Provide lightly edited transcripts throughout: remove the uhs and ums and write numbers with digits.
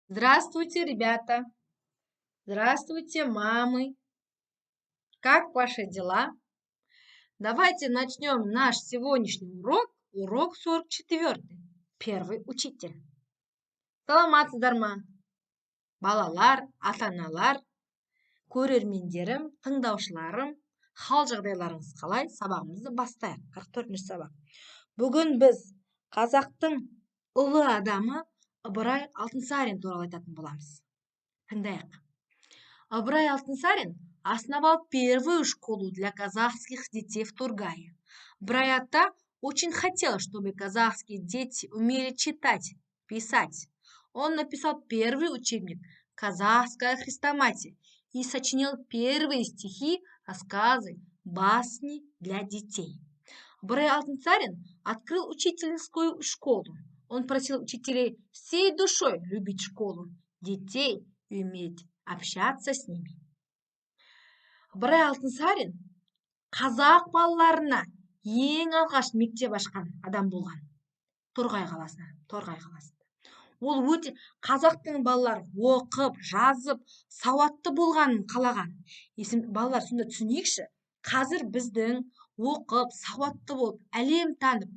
Здравствуйте, ребята! Здравствуйте, мамы! Как ваши дела? Давайте начнем наш сегодняшний урок 44. Первый учитель. Саламатсыздар ма? Балалар, ата-аналар, көрермендерім, тыңдаушыларым, хал жағдайларыңыз қалай? Сабағымызды бастайық. 44-ші сабақ. Бүгін біз қазақтың ұлы адамы Ыбырай Алтынсарин туралы айтатын боламыз. Тыңдайық. Ыбырай Алтынсарин основал первую школу для казахских детей в Тургае. Ыбырай-ата очень хотел, чтобы казахские дети умели читать, писать. Он написал первый учебник «Казахская хрестоматия» и сочинил первые стихи, рассказы, басни для детей. Ыбырай Алтынсарин открыл учительскую школу. Он просил учителей всей душой любить школу, детей и уметь общаться с ними. Ыбырай Алтынсарин қазақ балаларына ең алғаш мектеп ашқан адам болған. Торғай қаласында. Ол өте қазақтың балалары оқып, жазып, сауатты болғанын қалаған. Балалар сонда түсінейікші, қазір біздің оқып, сауатты болып, әлем танып,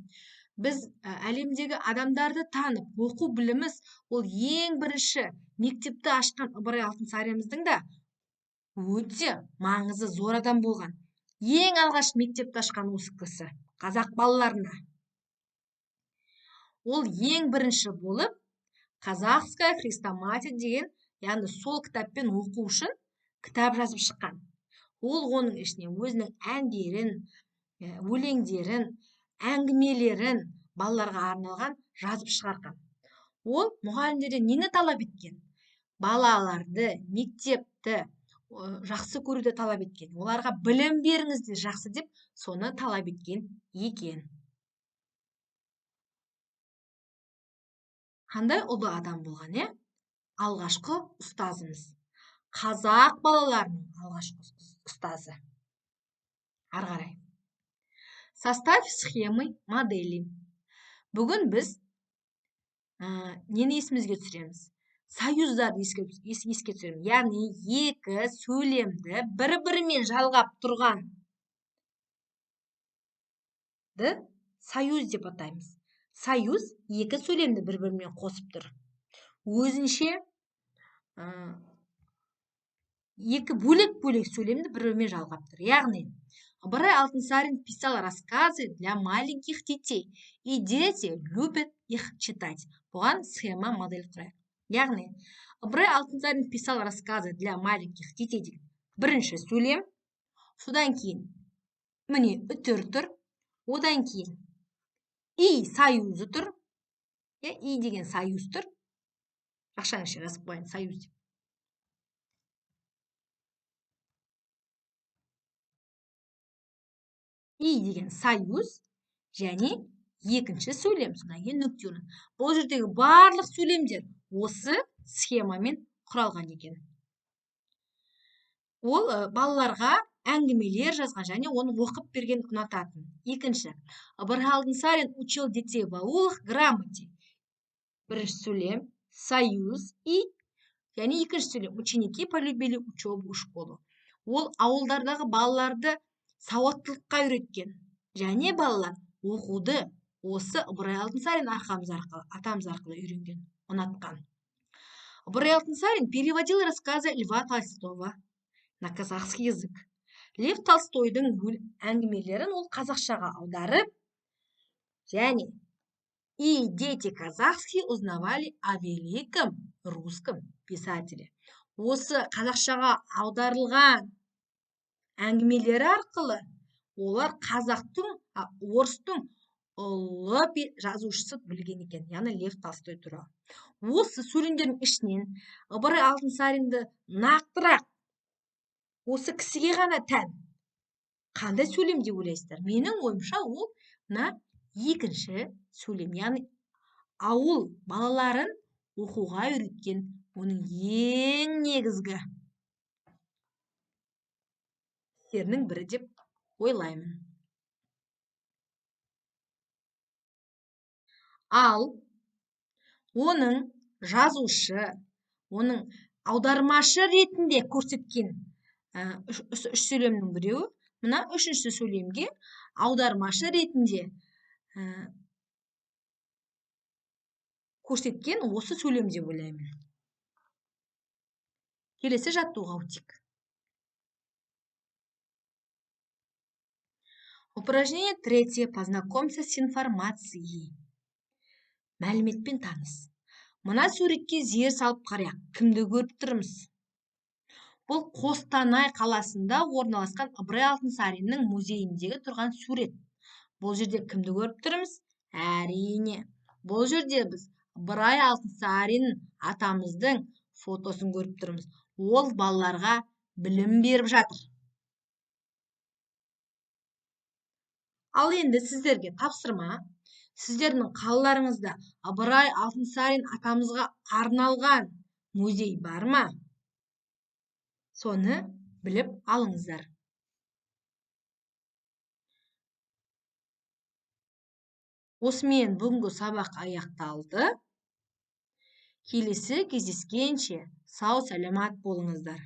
біз әлемдегі адамдарды танып, оқу біліміз ол ең бірінші мектепті ашқан Ыбырай Алтынсариніміздің да өте маңызы зор адам болған. Ең алғаш мектепті ашқан осы кісі қазақ балаларына. Ол ең бірінші болып Казахская хрестоматия деген, яғни сол кітаппен оқу үшін кітап жазып шыққан. Ол оның ішіне өзінің әндерін, өлеңдерін, әңгімелерін балаларға арналған жазып шығарған. Ол мұғалімдерден нені талап еткен? Балаларды, мектепті жақсы көруді талап еткен. Оларға білім беріңіздер жақсы деп, соны талап еткен екен. Қандай ұлы адам болған, алғашқы ұстазымыз. Қазақ балаларының алғашқы ұстазы. Ары қарай. Составь схемы модели. Бүгін біз нені есімізге түсіреміз? Союздарды еске түсіреміз. Яғни екі сөйлемді бір-бірімен жалғап тұрған союз деп атаймыз. Союз екі сөйлемді бір-бірімен қосып тұр. Өзінше екі бөлек-бөлек сөйлемді бір-бірімен жалғап тұр. Яғни, Ыбырай Алтынсарин писал рассказы для маленьких детей, и дети любят их читать. Бұған схема модель құрайық. Яғни, Ыбырай Алтынсарин писал рассказы для маленьких детей деген бірінші сөйлем, содан кейін міне үтір тұр, одан кейін и союзы тұр, и деген союз тұр. Ақшаңызша жазып қойын, союз деп. И деген союз, және екінші сөйлем, содан кейін нүкте орнын. Бұл жердегі барлық сөйлемдер осы схемамен құралған екен. Ол балаларға әңгімелер жазған, және оны оқып берген ұнататын. Екінші, Ыбырай Алтынсарин учил детей в аулах грамоте. Бірінші сөйлем, союз, и, және екінші сөйлем, ученики полюбили учебу в школу. Ол ауылдардағы балаларды сауаттылыққа үйреткен. Және балалар оқуды осы Ыбырай Алтынсарин атамыз арқылы үйренген, ұнатқан. Ыбырай Алтынсарин переводил рассказы Льва Толстого на казахский язык. Лев Толстойдың әңгімелерін ол қазақшаға аударып, және и дети казахские узнавали о великом русском писателе. Осы қазақшаға аударылған әңгімелері арқылы олар орыстың ұлы жазушысы білген екен, яғни Лев Толстой туралы. Осы сөйлемдердің ішінен Ыбырай Алтынсаринді нақтырақ осы кісіге ғана тән қандай сөйлем деп ойлайсыздар? Менің ойымша ол екінші сөйлем, яғни ауыл балаларын оқуға үйреткен оның ең негізгі істерінің бірі деп ойлаймын. Ал оның жазушы, оның аудармашы ретінде көрсеткен үш сөйлемнің біреуі, мына үшінші сөйлемге аудармашы ретінде көрсеткен осы сөйлем деп ойлаймын. Келесі жаттығуға өтейік. Упражнение 3. Познакомься с информацией. Мәліметпен таныс. Мына суретке зер салып қарайық. Кімді көріп тұрмыз? Бұл Қостанай қаласында орналасқан Ыбырай Алтынсариннің музейіндегі тұрған сурет. Бұл жерде кімді көріп тұрмыз? Әрине. Бұл жерде біз Ыбырай Алтынсарин атамыздың фотосын көріп тұрмыз. Ол балаларға білім беріп жатыр. Ал енді сіздерге тапсырма. Сіздердің қалаларыңызда Ыбырай Алтынсарин атамызға арналған музей бар ма? Соны біліп алыңыздар. Осымен бүгінгі сабақ аяқталды. Келесі кездескенше сау саламат болыңыздар.